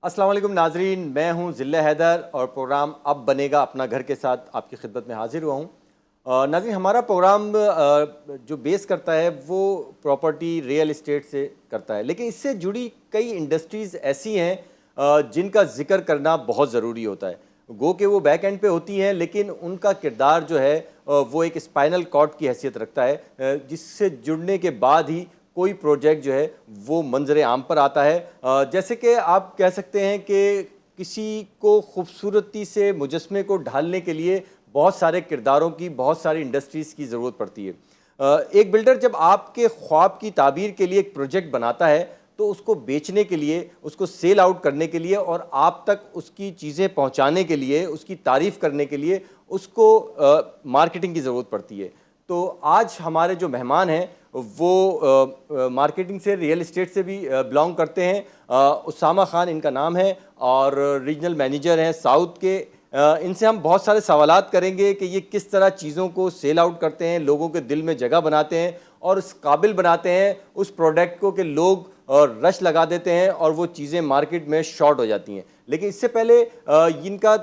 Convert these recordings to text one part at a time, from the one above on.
السلام علیکم ناظرین، میں ہوں ذلہ حیدر اور پروگرام اب بنے گا اپنا گھر کے ساتھ آپ کی خدمت میں حاضر ہوا ہوں۔ ناظرین، ہمارا پروگرام جو بیس کرتا ہے وہ پراپرٹی ریئل اسٹیٹ سے کرتا ہے، لیکن اس سے جڑی کئی انڈسٹریز ایسی ہیں جن کا ذکر کرنا بہت ضروری ہوتا ہے۔ گو کہ وہ بیک اینڈ پہ ہوتی ہیں، لیکن ان کا کردار جو ہے وہ ایک اسپائنل کارڈ کی حیثیت رکھتا ہے، جس سے جڑنے کے بعد ہی کوئی پروجیکٹ جو ہے وہ منظر عام پر آتا ہے۔ جیسے کہ آپ کہہ سکتے ہیں کہ کسی کو خوبصورتی سے مجسمے کو ڈھالنے کے لیے بہت سارے کرداروں کی، بہت ساری انڈسٹریز کی ضرورت پڑتی ہے۔ ایک بلڈر جب آپ کے خواب کی تعبیر کے لیے ایک پروجیکٹ بناتا ہے تو اس کو بیچنے کے لیے، اس کو سیل آؤٹ کرنے کے لیے اور آپ تک اس کی چیزیں پہنچانے کے لیے، اس کی تعریف کرنے کے لیے اس کو مارکیٹنگ کی ضرورت پڑتی ہے۔ تو آج ہمارے جو مہمان ہیں وہ مارکیٹنگ سے، ریئل اسٹیٹ سے بھی بلانگ کرتے ہیں۔ اسامہ خان ان کا نام ہے اور ریجنل مینیجر ہیں ساؤتھ کے۔ ان سے ہم بہت سارے سوالات کریں گے کہ یہ کس طرح چیزوں کو سیل آؤٹ کرتے ہیں، لوگوں کے دل میں جگہ بناتے ہیں اور اس قابل بناتے ہیں اس پروڈکٹ کو کہ لوگ رش لگا دیتے ہیں اور وہ چیزیں مارکیٹ میں شارٹ ہو جاتی ہیں۔ لیکن اس سے پہلے ان کا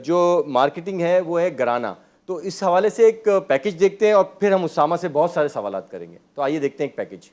جو مارکیٹنگ ہے وہ ہے گرانا۔ تو اس حوالے سے ایک پیکج دیکھتے ہیں اور پھر ہم اسامہ سے بہت سارے سوالات کریں گے۔ تو آئیے دیکھتے ہیں ایک پیکج۔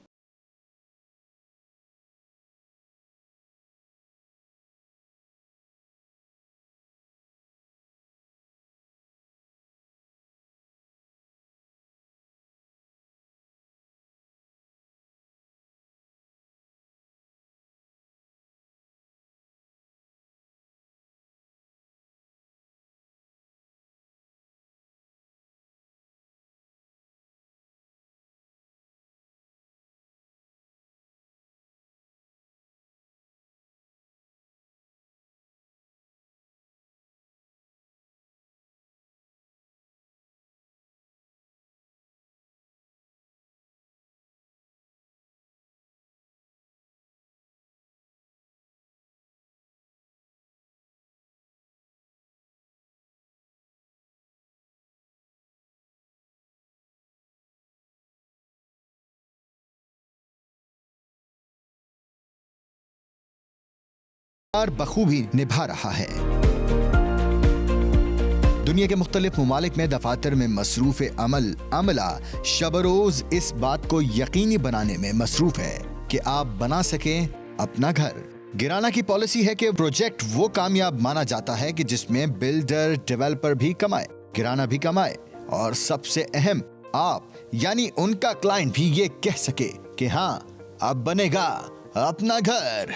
بخوبی نبھا رہا ہے۔ دنیا کے مختلف ممالک میں دفاتر میں مصروف عملہ شب روز اس بات کو یقینی بنانے میں مصروف ہے کہ آپ بنا سکیں اپنا گھر۔ گرانا کی پالیسی ہے کہ پروجیکٹ وہ کامیاب مانا جاتا ہے کہ جس میں بلڈر ڈیولپر بھی کمائے، گرانا بھی کمائے اور سب سے اہم آپ یعنی ان کا کلائنٹ بھی یہ کہہ سکے کہ ہاں اب بنے گا اپنا گھر۔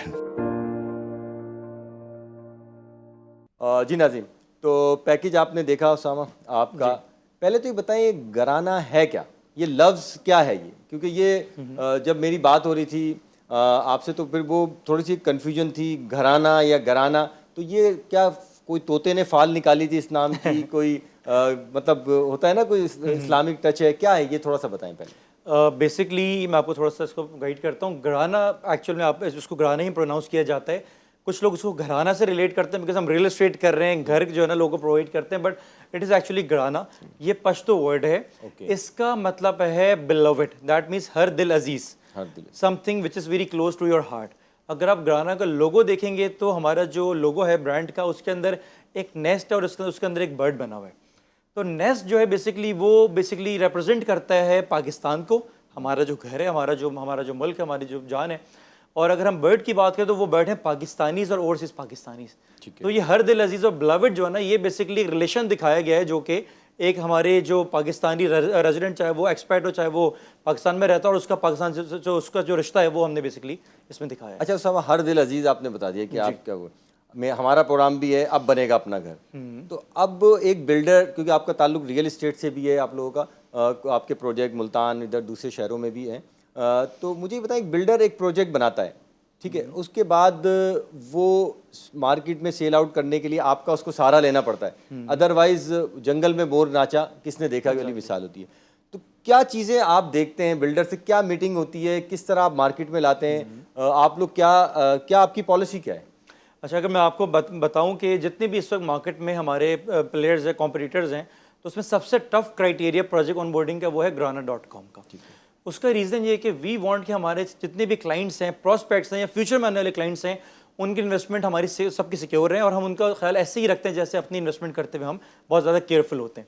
جی ناظرین، تو پیکج آپ نے دیکھا اسامہ آپ کا۔ پہلے تو یہ بتائیں گرانا ہے کیا، یہ لفظ کیا ہے یہ؟ کیونکہ یہ جب میری بات ہو رہی تھی آپ سے تو پھر وہ تھوڑی سی کنفیوژن تھی، گھرانہ یا گرانا، تو یہ کیا کوئی طوطے نے فال نکالی تھی اس نام کی؟ کوئی مطلب ہوتا ہے نا کوئی اسلامک ٹچ ہے، کیا ہے یہ تھوڑا سا بتائیں پہلے۔ بیسکلی میں آپ کو تھوڑا سا اس کو گائیڈ کرتا ہوں۔ گھرانا ایکچوئل میں آپ اس کو گھرانا ہی پروناؤنس کیا جاتا ہے۔ کچھ لوگ اس کو گھرانا سے ریلیٹ کرتے ہیں بیکاز ہم ریئل اسٹیٹ کر رہے ہیں، گھر جو ہے نا لوگوں کو پرووائڈ کرتے ہیں، بٹ اٹ از ایکچولی گھرانا۔ یہ پشتو ورڈ ہے، اس کا مطلب ہے beloved، دیٹ مینس ہر دل عزیز، something which is very close to your heart. اگر آپ گھرانا کا لوگو دیکھیں گے تو ہمارا جو لوگو ہے برانڈ کا، اس کے اندر ایک نیسٹ ہے اور اس کے اندر ایک برڈ بنا ہوا ہے۔ تو نیسٹ جو ہے وہ بیسکلی ریپرزینٹ کرتا ہے پاکستان کو، ہمارا جو گھر ہے، ہمارا جو ملک ہے، ہماری جو جان ہے۔ اور اگر ہم برڈ کی بات کریں تو وہ برڈ ہیں پاکستانیز اور اوورسیز پاکستانیز۔ تو یہ ہر دل عزیز اور بلاوڈ جو ہے نا، یہ بیسکلی ایک ریلیشن دکھایا گیا ہے جو کہ ایک ہمارے جو پاکستانی ریزیڈنٹ، چاہے وہ ایکسپیٹ ہو چاہے وہ پاکستان میں رہتا ہے، اور اس کا پاکستان سے جو اس کا جو رشتہ ہے وہ ہم نے بیسکلی اس میں دکھایا ہے۔ اچھا اسامہ، ہر دل عزیز آپ نے بتا دیا کہ آپ کیا میں ہمارا پروگرام بھی ہے اب بنے گا اپنا گھر۔ تو اب ایک بلڈر، کیونکہ آپ کا تعلق ریئل اسٹیٹ سے بھی ہے آپ لوگوں کا، آپ کے پروجیکٹ ملتان ادھر دوسرے شہروں میں بھی ہیں، تو مجھے یہ بتائیں ایک بلڈر ایک پروجیکٹ بناتا ہے، ٹھیک ہے، اس کے بعد وہ مارکیٹ میں سیل آؤٹ کرنے کے لیے آپ کا اس کو سہارا لینا پڑتا ہے، ادروائز جنگل میں مور ناچا کس نے دیکھا والی مثال ہوتی ہے۔ تو کیا چیزیں آپ دیکھتے ہیں بلڈر سے، کیا میٹنگ ہوتی ہے، کس طرح آپ مارکیٹ میں لاتے ہیں، آپ لوگ کیا آپ کی پالیسی کیا ہے؟ اچھا، اگر میں آپ کو بتاؤں کہ جتنے بھی اس وقت مارکیٹ میں ہمارے پلیئرز ہیں، کمپٹیٹرز ہیں، تو اس میں سب سے tough criteria project on boarding کا وہ ہے گرانا.com کا۔ اس کا ریزن یہ ہے کہ وی وانٹ کہ ہمارے جتنے بھی کلائنٹس ہیں، پراسپیکٹس ہیں یا فیوچر میں آنے والے کلائنٹس ہیں، ان کی انویسٹمنٹ ہماری سب کی سیکیور ہیں اور ہم ان کا خیال ایسے ہی رکھتے ہیں جیسے اپنی انویسٹمنٹ کرتے ہوئے ہم بہت زیادہ کیئرفل ہوتے ہیں.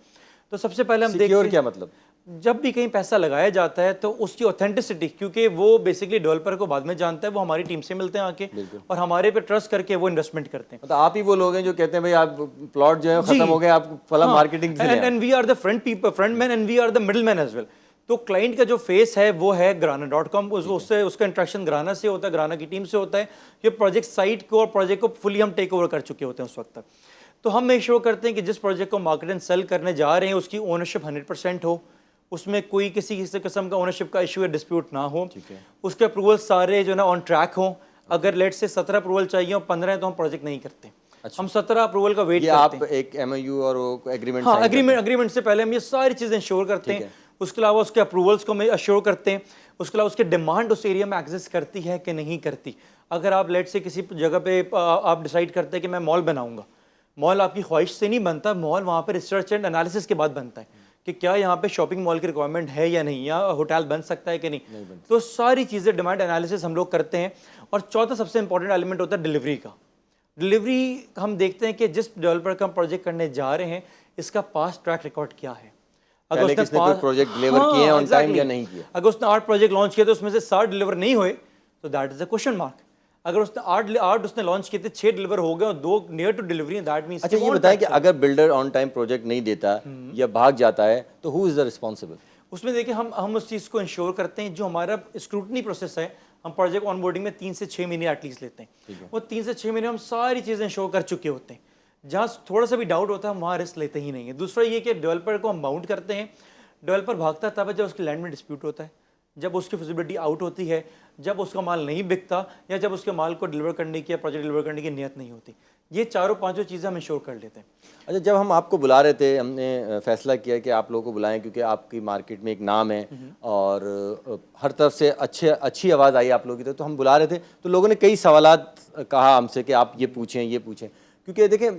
تو سب سے پہلے ہم دیکھتے سیکیور ہیں کیا مطلب؟ جب بھی کہیں پیسہ لگایا جاتا ہے تو اس کی اوتھینٹسٹی, کیونکہ وہ بیسکلی ڈیولپر کو بعد میں جانتا ہے, وہ ہماری ٹیم سے ملتے ہیں آ کے اور ہمارے پہ ٹرسٹ کر کے وہ انویسٹمنٹ کرتے ہیں. مطلب آپ ہی وہ لوگ ہیں جو کہتے ہیں بھائی آپ پلاٹ جو ہے ختم ہو گئے, آپ فلاں مارکیٹنگ سے لیں. And we are the front man and we are the middle man as well. تو کلائنٹ کا جو فیس ہے وہ ہے گرانا.com, اس کا انٹریکشن گرانا سے ہوتا ہے, گرانا کی ٹیم سے ہوتا ہے. یہ پروجیکٹ سائٹ کو اور پروجیکٹ کو فلی ہم ٹیک اوور کر چکے ہوتے ہیں اس وقت تک. تو ہم میک شور کرتے ہیں کہ جس پروجیکٹ کو مارکیٹ اینڈ سیل کرنے جا رہے ہیں اس کی اونرشپ 100% ہو, اس میں کوئی کسی قسم کا اونرشپ کا ایشو یا ڈسپیوٹ نہ ہو, اس کے اپروول سارے جو ہے نا آن ٹریک ہوں. اگر لیٹ سے 17 اپروول چاہیے اور 15 تو ہم پروجیکٹ نہیں کرتے. ہم 17 اپروول کا ویٹ کرتے ہیں. آپ ایک MOU اور ایگریمنٹ, ہاں ایگریمنٹ سے پہلے ہم یہ ساری چیزیں انشور کرتے ہیں. اس کے علاوہ اس کے اپروولس کو اشور کرتے ہیں. اس کے علاوہ اس کے ڈیمانڈ اس ایریا میں ایگزسٹ کرتی ہے کہ نہیں کرتی. اگر آپ لیٹ سے کسی جگہ پہ آپ ڈیسائیڈ کرتے ہیں کہ میں مال بناؤں گا, مال آپ کی خواہش سے نہیں بنتا, مال وہاں پہ ریسرچ اینڈ انالیسس کے بعد بنتا ہے کہ کیا یہاں پہ شاپنگ مال کی ریکوائرمنٹ ہے یا نہیں, یا ہوٹل بن سکتا ہے کہ نہیں. تو ساری چیزیں ڈیمانڈ انالیسس ہم لوگ کرتے ہیں. اور چوتھا سب سے امپورٹنٹ ایلیمنٹ ہوتا ہے ڈلیوری کا. ڈلیوری ہم دیکھتے ہیں کہ جس ڈیولپر کا ہم پروجیکٹ کرنے جا رہے ہیں اس کا پاسٹ ٹریک ریکارڈ کیا ہے. اگر اس نے پروجیکٹ ڈلیور کیے ہیں آن ٹائم یا نہیں کیا. اگر اس نے 8 پروجیکٹ لانچ کیے تو اس میں سے 7 ڈلیور نہیں ہوئے تو that is a question mark. اگر اس نے 8 اس نے لانچ کیے تھے 6 ڈلیور ہو گئے اور 2 نیئر ٹو ڈلیوری ہیں, دیٹ مینس. اچھا یہ بتائیں کہ اگر بلڈر آن ٹائم پروجیکٹ نہیں دیتا یا بھاگ جاتا ہے تو ہو از دا ریسپانسبل؟ اس میں دیکھیں ہم اس چیز کو انشور کرتے ہیں. جو ہمارا اسکروٹنی پروسیس ہے, ہم پروجیکٹ آن بورڈنگ میں 3 سے 6 مہینے ایٹ لیسٹ لیتے ہیں. وہ 3 سے 6 مہینے ہم ساری چیزیں انشور کر چکے ہوتے ہیں. جہاں تھوڑا سا بھی ڈاؤٹ ہوتا ہے ہم وہاں رسک لیتے ہی نہیں ہیں. دوسرا یہ کہ ڈیولپر کو ہم باؤنڈ کرتے ہیں. ڈیولپر بھاگتا تب ہے جب اس کی لینڈ میں ڈسپیوٹ ہوتا ہے, جب اس کی فیزیبلٹی آؤٹ ہوتی ہے, جب اس کا مال نہیں بکتا, یا جب اس کے مال کو ڈلیور کرنے کی یا پروجیکٹ ڈلیور کرنے کی نیت نہیں ہوتی. یہ 4-5 چیزیں ہم انشور کر لیتے ہیں. اچھا جب ہم آپ کو بلا رہے تھے, ہم نے فیصلہ کیا کہ آپ لوگوں کو بلائیں کیونکہ آپ کی مارکیٹ میں ایک نام ہے اور ہر طرف سے اچھی آواز آئی آپ لوگوں کی, تو ہم بلا رہے تھے تو لوگوں نے کئی سوالات کہا ہم سے کہ آپ یہ پوچھیں. کیونکہ دیکھیں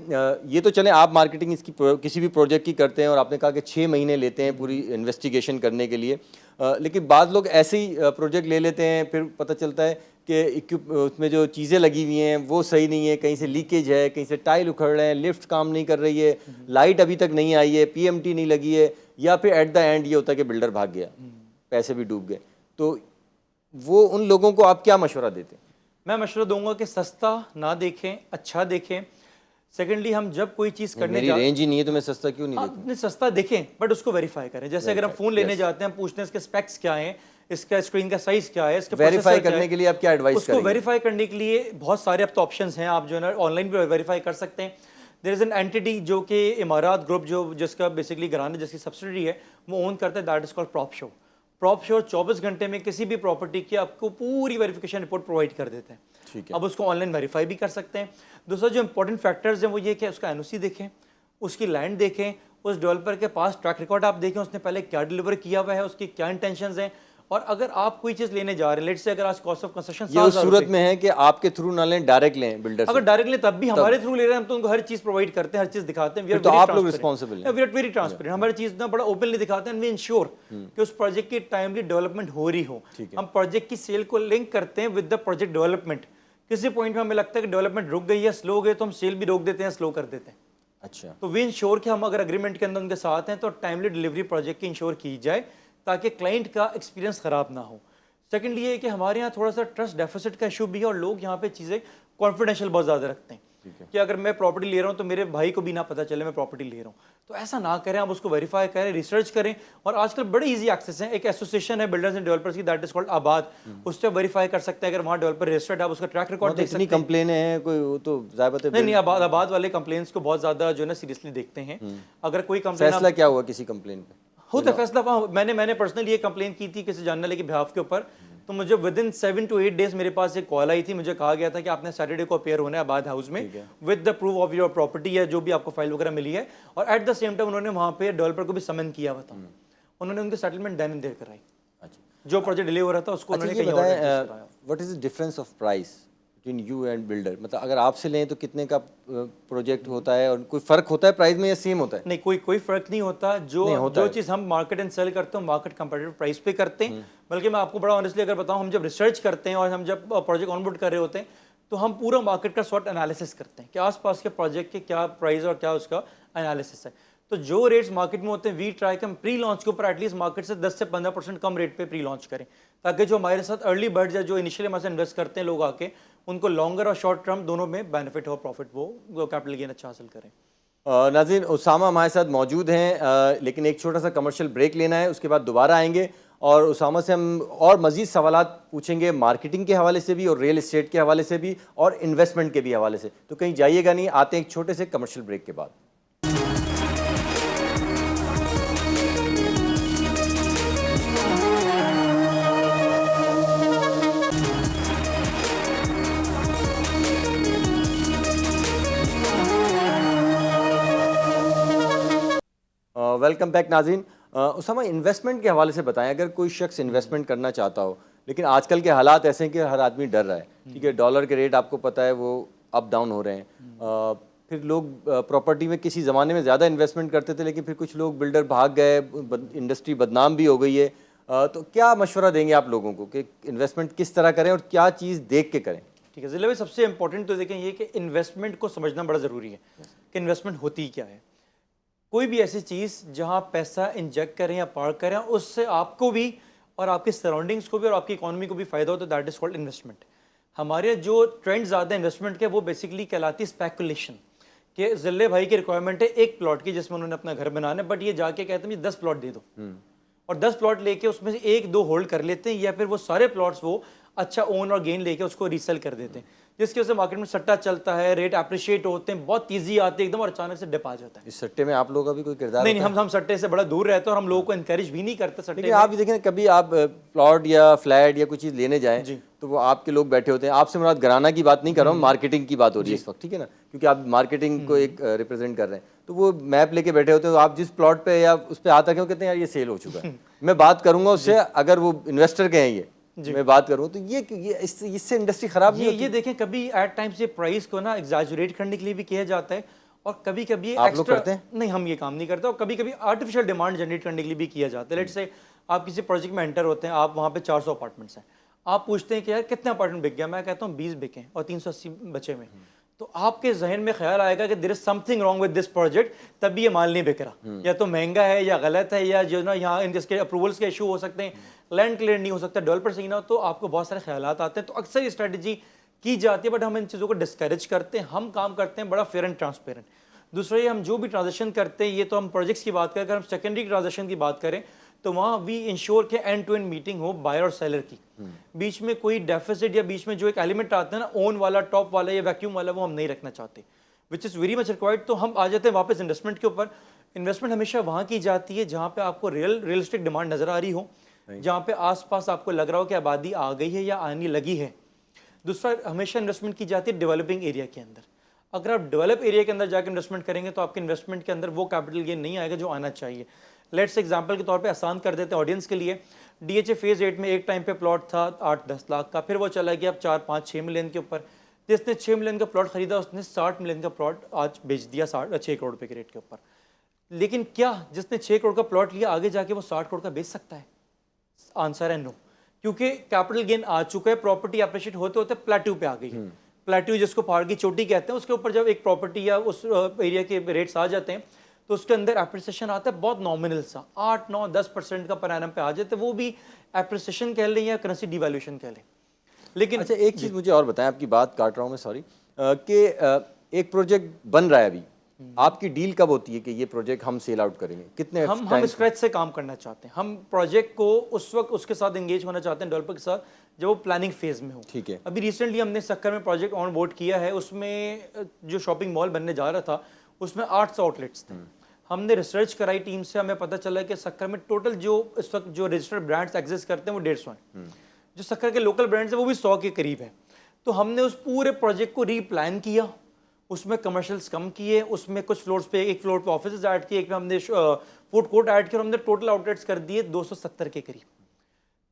یہ تو چلیں آپ مارکیٹنگ اس کی کسی بھی پروجیکٹ کی کرتے ہیں اور آپ نے کہا کہ 6 مہینے لیتے ہیں پوری انویسٹیگیشن کرنے کے لیے, لیکن بعض لوگ ایسے ہی پروجیکٹ لے لیتے ہیں, پھر پتہ چلتا ہے کہ اس میں جو چیزیں لگی ہوئی ہیں وہ صحیح نہیں ہے, کہیں سے لیکیج ہے, کہیں سے ٹائل اکھڑ رہے ہیں, لفٹ کام نہیں کر رہی ہے, لائٹ ابھی تک نہیں آئی ہے, PMT نہیں لگی ہے, یا پھر ایٹ دا اینڈ یہ ہوتا ہے کہ بلڈر بھاگ گیا, پیسے بھی ڈوب گئے. تو وہ ان لوگوں کو آپ کیا مشورہ دیتے ہیں؟ میں مشورہ دوں گا کہ سستا نہ دیکھیں, اچھا دیکھیں. سیکنڈلی ہم جب کوئی چیز کرنے میری رینج ہی نہیں ہے تو میں سستا کیوں نہیں دیکھوں؟ سستا دیکھیں بٹ اس کو ویریفائی کریں. جیسے اگر ہم فون لینے جاتے ہیں, ہم پوچھتے ہیں اس کے اسپیکس کیا ہیں, اس کا اسکرین کا سائز کیا ہے, اس کا ویریفائی کرنے کے لیے آپ کیا ایڈوائز کریں گے؟ اس کو ویریفائی کرنے کے لیے بہت سارے اب تو آپشنز ہیں, آپ جو ہے نا آن لائن بھی ویریفائی کر سکتے ہیں. دیر از این اینٹی جو کہ امارات گروپ جس کا بیسکلی گرانا جس کی سبسڈری ہے وہ اون کرتا ہے, that is called prop show. Prop show 24 گھنٹے میں کسی بھی پراپرٹی کی آپ کو پوری ویریفیکیشن رپورٹ پرووائڈ کر دیتے ہیں. اب اس کو آن لائن ویریفائی بھی کر سکتے ہیں. دوسرا جو امپورٹنٹ فیکٹرز ہیں وہ یہ کہ اس کا NOC دیکھیں, اس کی لینڈ دیکھیں, اس ڈیولپر کے پاس ٹریک ریکارڈ آپ دیکھیں, اس نے پہلے کیا ڈلیور کیا ہوا ہے, اس کی کیا انٹینشنز ہیں. اور اگر آپ کوئی چیز لینے جا رہے ہیں, لیٹ سے اگر آج کاسٹ آف کنسٹرکشن یہ اس صورت میں ہے کہ آپ کے تھرو نہ لیں, ڈائریکٹ لیں بلڈر سے. اگر ڈائریکٹ لیں تب بھی ہمارے تھرو لے رہے ہیں, ہم تو ان کو ہر چیز پرووائڈ کرتے ہیں, ہر چیز دکھاتے ہیں. تو آپ لوگ ریسپانسبل ہیں. وی آر ویری ٹرانسپیرنٹ, ہماری چیز نا بڑا اوپنلی دکھاتے ہیں. وی انشور کہ اس پروجیکٹ کی ٹائملی ڈیولپمنٹ ہو رہی ہو. ہم پروجیکٹ کی سیل کو لنک کرتے ہیں ود دا پروجیکٹ ڈیولپمنٹ. کسی پوائنٹ میں ہمیں لگتا ہے کہ ڈیولپمنٹ رک گئی ہے, سلو ہو گئی, تو ہم سیل بھی روک دیتے ہیں, سلو کر دیتے ہیں. اچھا, تو وی انشور کہ ہم اگر اگریمنٹ کے اندر ان کے ساتھ ہیں تو ٹائملی ڈلیوری پروجیکٹ کی انشور کی جائے تاکہ کلائنٹ کا ایکسپیرینس خراب نہ ہو. سیکنڈلی یہ کہ ہمارے یہاں تھوڑا سا ٹرسٹ ڈیفیسٹ کا ایشو بھی ہے اور لوگ یہاں پہ چیزیں کانفیڈینشیل بہت زیادہ رکھتے ہیں کہ اگر میں پراپرٹی لے رہا ہوں تو میرے بھائی کو بھی نہ پتہ چلے میں پراپرٹی لے رہا ہوں. تو ایسا نہ کریں, آپ اس کو ویریفائی کریں, ریسرچ کریں. اور آج کل بڑے ایزی ایکسیس ہیں, ایک ایسوسیشن ہے بلڈرز اینڈ ڈیولپرز کی, دیٹ از کالڈ آباد. اس سے ویریفائی کر سکتے ہیں اگر وہاں ڈیولپر رجسٹرڈ ہے, آپ اس کا ٹریک ریکارڈ دیکھ سکتے ہیں. کمپلین ہے کوئی وہ تو ظاہر بات ہے نہیں, آباد والے کمپلینس کو بہت زیادہ جو ہے نا سیریسلی دیکھتے ہیں. اگر کوئی کمپلین, فیصلہ کیا ہوا کسی کمپلین پہ ہوتا ہے فیصلہ, میں نے پرسنلی یہ کمپلین کی تھی کسی جاننے والے کے بہاف کے اوپر. تو مجھے ود ان 7 to 8 days میرے پاس ایک کال آئی تھی, مجھے کہا گیا تھا کہ آپ نے سیٹرڈے کو اپیئر ہونا ہے آباد ہاؤس میں with the proof of your property ہے, جو بھی آپ کو فائل وغیرہ ملی ہے. اور ایٹ دا سیم ٹائم انہوں نے وہاں پہ ڈیولپر کو بھی سمن کیا ہوا تھا. انہوں نے ان کی سیٹلمنٹ دین اینڈ دیر کرائی. جو پروجیکٹ ڈیلے ہو رہا تھا اس کو انہوں نے کہیں اور. What is the difference of price between you and builder? مطلب اگر آپ سے لیں تو کتنے کا پروجیکٹ ہوتا ہے, اور کوئی فرق ہوتا ہے پرائز میں یا سیم ہوتا ہے؟ نہیں, کوئی فرق نہیں ہوتا. جو چیز ہم مارکیٹ اینڈ سیل کرتے ہیں مارکیٹ کمپیٹیٹیو پرائز پہ کرتے ہیں. بلکہ میں آپ کو بڑا آنیسٹلی اگر بتاؤں, ہم جب ریسرچ کرتے ہیں اور ہم جب پروجیکٹ آن بورڈ کر رہے ہوتے ہیں تو ہم پورا مارکیٹ کا سوٹ انالیسس کرتے ہیں کہ آس پاس کے پروجیکٹ کے کیا پرائز اور کیا اس کا انالیسس ہے. تو جو ریٹس مارکیٹ میں ہوتے ہیں وی ٹرائی کہ ہم پری لانچ کے اوپر ایٹ لیسٹ مارکیٹ سے 10 سے 15% کم ریٹ پہ پری لانچ کریں, تاکہ جو ہمارے ساتھ ارلی برڈز یا جو انیشیلی ہمارے ساتھ انویسٹ کرتے ہیں لوگ آ کے, ان کو لانگر اور شارٹ ٹرم دونوں میں بینیفٹ ہو, پروفٹ وہ کیپٹل گین اچھا حاصل کریں. ناظرین, اسامہ ہمارے ساتھ موجود ہیں, لیکن ایک چھوٹا سا کمرشل بریک لینا ہے, اس کے بعد دوبارہ آئیں گے اور اسامہ سے ہم اور مزید سوالات پوچھیں گے مارکیٹنگ کے حوالے سے بھی اور ریئل اسٹیٹ کے حوالے سے بھی اور انویسٹمنٹ کے بھی حوالے سے. تو کہیں جائیے گا نہیں, آتے ہیں ایک چھوٹے سے کمرشل بریک کے بعد. ویلکم بیک ناظرین. اسامہ, انویسٹمنٹ کے حوالے سے بتائیں, اگر کوئی شخص انویسٹمنٹ کرنا چاہتا ہو, لیکن آج کل کے حالات ایسے ہیں کہ ہر آدمی ڈر رہا ہے, ٹھیک ہے, ڈالر کے ریٹ آپ کو پتہ ہے وہ اپ ڈاؤن ہو رہے ہیں, پھر لوگ پراپرٹی میں کسی زمانے میں زیادہ انویسٹمنٹ کرتے تھے, لیکن پھر کچھ لوگ بلڈر بھاگ گئے, انڈسٹری بدنام بھی ہو گئی ہے, تو کیا مشورہ دیں گے آپ لوگوں کو کہ انویسٹمنٹ کس طرح کریں اور کیا چیز دیکھ کے کریں؟ ٹھیک ہے ضلع بھائی, سب سے امپورٹنٹ تو دیکھیں یہ کہ انویسٹمنٹ کو سمجھنا بڑا ضروری ہے کہ انویسٹمنٹ ہوتی کیا ہے. کوئی بھی ایسی چیز جہاں پیسہ انجیکٹ کریں یا پارک کریں, اس سے آپ کو بھی اور آپ کی سراؤنڈنگس کو بھی اور آپ کی اکانومی کو بھی فائدہ ہوتا ہے, دیٹ از کالڈ انویسٹمنٹ. ہمارے جو ٹرینڈ زیادہ انویسٹمنٹ کے وہ بیسکلی کہلاتی ہے اسپیکولیشن, کہ ذلے بھائی کی ریکوائرمنٹ ہے ایک پلاٹ کی جس میں انہوں نے اپنا گھر بنانا ہے, بٹ یہ جا کے کہتے ہیں 10 پلاٹ دے دو, اور 10 پلاٹ لے کے اس میں سے 1-2 ہولڈ کر لیتے ہیں, یا پھر وہ سارے پلاٹس وہ اچھا اون اور گین لے کے اس کو ریسیل کر دیتے ہیں, جس کی وجہ سے مارکیٹ میں سٹا چلتا ہے, ریٹ اپریشیٹ ہوتے ہیں, بہت تیزی آتی ہے ایک دم, اور اچانک سے ڈپ آ جاتا ہے. اس سٹے میں آپ لوگوں کا بھی کوئی کردار؟ نہیں, ہم سٹے سے بڑا دور رہتے ہیں اور ہم لوگوں کو انکریج بھی نہیں کرتے سٹے. لیکن آپ بھی دیکھیں, کبھی آپ پلاٹ یا فلیٹ یا کوئی چیز لینے جائیں تو وہ آپ کے لوگ بیٹھے ہوتے ہیں, آپ سے مراد گھرانہ کی بات نہیں کر رہا ہوں, مارکیٹنگ کی بات ہو رہی ہے اس وقت, ٹھیک ہے نا, کیونکہ آپ مارکیٹنگ کو ایک ریپرزینٹ کر رہے ہیں, تو وہ میپ لے کے بیٹھے ہوتے ہیں, تو آپ جس پلاٹ پہ یا اس پہ آتا کیوں کہتے ہیں یار یہ سیل ہو چکا ہے, میں بات کروں گا اس سے, اگر وہ انویسٹر کے ہیں یہ میں بات کروں, تو یہ اس سے انڈسٹری خراب نہیں ہوتی. یہ دیکھیں کبھی ایٹ ٹائمز یہ پرائز کو نا ایگزیجریٹ کرنے کے لیے بھی کیا جاتا ہے, اور کبھی کبھی آپ لوگ کرتے ہیں؟ نہیں, ہم یہ کام نہیں کرتے, اور کبھی کبھی آرٹیفیشل ڈیمانڈ جنریٹ کرنے کے لیے بھی کیا جاتا ہے. لیٹ سے آپ کسی پروجیکٹ میں انٹر ہوتے ہیں, آپ وہاں پہ 400 اپارٹمنٹس ہیں, آپ پوچھتے ہیں کہ یار کتنے اپارٹمنٹ بک گیا, میں کہتا ہوں 20 بکے اور 380 بچے میں, تو آپ کے ذہن میں خیال آئے گا کہ there is something wrong with this project, تبھی یہ مال نہیں بک رہا, یا تو مہنگا ہے یا غلط ہے, یا جو نا یہاں اس کے اپروولس کے ایشو ہو سکتے ہیں, لینڈ کلیئر نہیں ہو سکتا, ڈیولپر صحیح نہ ہو, تو آپ کو بہت سارے خیالات آتے ہیں. تو اکثر یہ اسٹریٹجی کی جاتی ہے, بٹ ہم ان چیزوں کو ڈسکریج کرتے ہیں. ہم کام کرتے ہیں بڑا فیئر اینڈ ٹرانسپیرنٹ. دوسرا یہ, ہم جو بھی ٹرانزیکشن کرتے ہیں, یہ تو ہم پروجیکٹس کی بات کریں, اگر ہم سیکنڈری ٹرانزیکشن کی بات کریں تو وہاں وی انشور کہ اینڈ ٹو اینڈ میٹنگ ہو بائر اور سیلر کی, بیچ میں کوئی ڈیفیسٹ یا بیچ میں جو ایک ایلیمنٹ آتا ہے نا اون والا, ٹاپ والا یا ویکیوم والا, وہ ہم نہیں رکھنا چاہتے, وچ از ویری مچ ریکوائرڈ. تو ہم آ جاتے ہیں واپس انویسٹمنٹ کے اوپر. انویسٹمنٹ ہمیشہ وہاں کی جاتی ہے جہاں پہ آپ کو ریئلسٹک ڈیمانڈ نظر آ رہی ہو, جہاں پہ آس پاس آپ کو لگ رہا ہو کہ آبادی آ گئی ہے یا آنے لگی ہے. دوسرا, ہمیشہ انویسٹمنٹ کی جاتی ہے ڈیولپنگ ایریا کے اندر. اگر آپ ڈیولپ ایریا کے اندر جا کے انویسٹمنٹ کریں گے تو آپ کے انویسٹمنٹ کے اندر وہ کیپٹل گین نہیں آئے گا جو آنا چاہیے. لیٹس ایگزامپل کے طور پہ آسان کر دیتے ہیں آڈینس کے لیے, ڈی ایچ اے فیز 8 میں ایک ٹائم پہ پلاٹ تھا 8-10 لاکھ کا, پھر وہ چلا گیا اب 4-5-6 ملین کے اوپر. جس نے 6 ملین کا پلاٹ خریدا اس نے 60 ملین کا پلاٹ آج بیچ دیا 6 کروڑ روپے کے ریٹ کے اوپر. لیکن کیا جس نے 6 کروڑ کا پلاٹ لیا آگے جا کے وہ 60 کروڑ کا بیچ سکتا ہے؟ آنسر ہے نو, کیونکہ کیپٹل گین آ چکا ہے, پراپرٹی اپریشیٹ ہوتے ہوتے پلیٹو پہ آ گئی ہے. پلیٹو جس کو پہاڑ کی چوٹی کہتے ہیں, اس کے اوپر جب ایک پراپرٹی یا اس ایریا کے ریٹس آ جاتے ہیں تو اس کے اندر اپریسیشن آتا ہے بہت نامنل سا, 8-9-10% کا پر اینم پہ آ جاتے ہیں, وہ بھی اپریسیشن کہہ لیں یا کرنسی ڈیویلیوشن کہہ لیں. لیکن اچھا ایک چیز مجھے اور بتائیں, آپ کی بات کاٹ رہا ہوں میں, سوری, کہ ایک پروجیکٹ بن رہا ہے ابھی, آپ کی ڈیل کب ہوتی ہے کہ یہ پروجیکٹ ہم سیل آؤٹ کریں گے, کتنے ہم اسکریچ سے کام کرنا چاہتے ہیں. ہم پروجیکٹ کو اس وقت اس کے ساتھ انگیج ہونا چاہتے ہیں ڈیولپر کے ساتھ جب وہ پلاننگ فیز میں ہو. ٹھیک ہے. ابھی ریسنٹلی ہم نے سکر میں پروجیکٹ آن بورڈ کیا ہے, اس میں جو شاپنگ مال بننے جا رہا تھا اس میں 800 آؤٹ لیٹس تھے. ہم نے ریسرچ کرائی ٹیم سے, ہمیں پتہ چلا کہ سکر میں ٹوٹل جو اس وقت جو رجسٹرڈ برانڈس ایگزسٹ کرتے ہیں وہ 150 ہیں, جو سکر کے لوکل برانڈس ہیں وہ بھی 100 کے قریب ہیں. تو ہم نے اس پورے پروجیکٹ کو ری پلان کیا, اس میں کمرشلس کم کیے, اس میں کچھ فلورس پہ, ایک فلور پہ آفیسز ایڈ کیے, ایک پہ ہم نے فوڈ کورٹ ایڈ کیا, اور ہم نے ٹوٹل آؤٹ لیٹس کر دیے 270 کے قریب.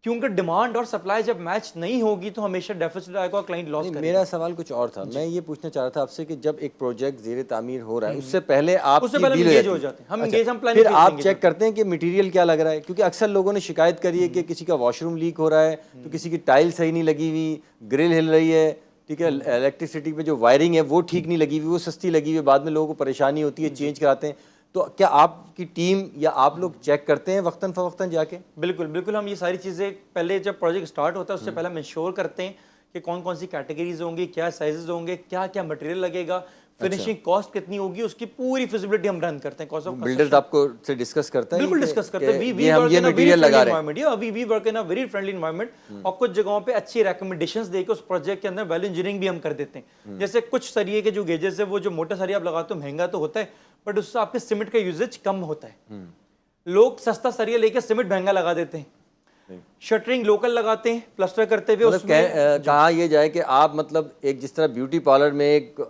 کیونکہ ڈیمانڈ اور سپلائی جب میچ نہیں ہوگی تو ہمیشہ ڈیفیسٹ آئے گا, کلائنٹ لاس کرے گا. میرا سوال کچھ اور تھا, میں یہ پوچھنا چاہ رہا تھا آپ سے کہ جب ایک پروجیکٹ زیر تعمیر ہو رہا ہے اس سے پہلے آپ انگیج ہو جاتے ہیں, ہم انگیج, ہم پلاننگ, پھر آپ چیک کرتے ہیں کہ مٹیریل کیا لگ رہا ہے, کیونکہ اکثر لوگوں نے شکایت کری ہے کہ کسی کا واش روم لیک ہو رہا ہے, تو کسی کی ٹائل صحیح نہیں لگی ہوئی, گرل ہل رہی ہے, ٹھیک ہے, الیکٹریسٹی پہ جو وائرنگ ہے وہ ٹھیک نہیں لگی ہوئی, وہ سستی لگی ہوئی, بعد میں لوگوں کو پریشانی ہوتی ہے, چینج کراتے ہیں. تو کیا آپ کی ٹیم یا آپ لوگ چیک کرتے ہیں وقتاً فوقتاً جا کے؟ بالکل بالکل, ہم یہ ساری چیزیں پہلے جب پروجیکٹ اسٹارٹ ہوتا ہے اس سے پہلے ہم انشور کرتے ہیں کہ کون کون سی کیٹیگریز ہوں گی, کیا سائزز ہوں گے, کیا کیا مٹیریل لگے گا, فنیشنگ کاسٹ کتنی ہوگی, اس کی پوری فیزیبلٹی ہم رن کرتے ہیں. کاسٹ آف بلڈرز آپ کو سے ڈسکس کرتا ہے؟ بالکل ڈسکس کرتے ہیں. وی ہم ورک یہ in a very material friendly لگا رہے ہیں. Environment, we work in a very friendly environment, اور کچھ جگہوں پہ اچھی ریکمنڈیشنز دے کے اس پروجیکٹ کے اندر ویلیو انجینئرنگ بھی ہم کر دیتے ہیں. جیسے کچھ سریے کے جو گیجز ہے, وہ جو موٹا سریہ آپ لگاتے ہو مہنگا تو ہوتا ہے, بٹ اس سے آپ کے سیمنٹ کا یوزیج کم ہوتا ہے. لوگ سستا سریہ لے کے سیمنٹ مہنگا لگا دیتے ہیں, شٹرنگ لوکل لگاتے ہیں پلسٹر کرتے ہوئے. اس میں کہا یہ جائے کہ آپ مطلب ایک جس طرح بیوٹی پارلر میں ایک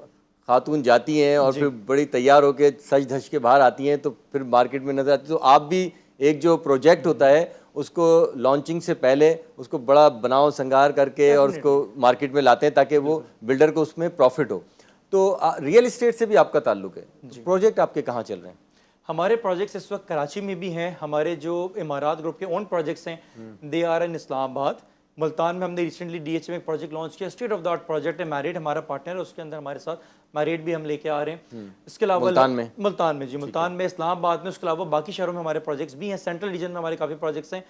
خاتون جاتی ہیں اور پھر بڑی تیار ہو کے سج دھج کے باہر آتی ہیں تو پھر مارکیٹ میں نظر آتی, تو آپ بھی ایک جو پروجیکٹ ہوتا ہے اس کو لانچنگ سے پہلے اس کو بڑا بناؤ سنگار کر کے اور اس کو مارکیٹ میں لاتے ہیں تاکہ وہ بلڈر کو اس میں پروفٹ ہو. تو ریئل اسٹیٹ سے بھی آپ کا تعلق ہے, پروجیکٹ آپ کے کہاں چل رہے ہیں؟ ہمارے پروجیکٹس اس وقت کراچی میں بھی ہیں. ہمارے جو امارات گروپ کے اون پروجیکٹس ہیں دے آر ان اسلام آباد. ملتان میں ہم نے ریسنٹلی ڈی ایچ میں ایک پروجیکٹ لانچ کیا, state of the art project ہے. میریٹ ہمارا پارٹنر ہے, اس کے اندر ہمارے ساتھ میریٹ بھی ہم لے کے آ رہے ہیں. اس کے علاوہ ملتان میں جی, ملتان میں, اسلام آباد میں, اس کے علاوہ باقی شہروں میں ہمارے پروجیکٹس بھی ہیں. سینٹرل ریجن میں ہمارے کافی پروجیکٹس ہیں.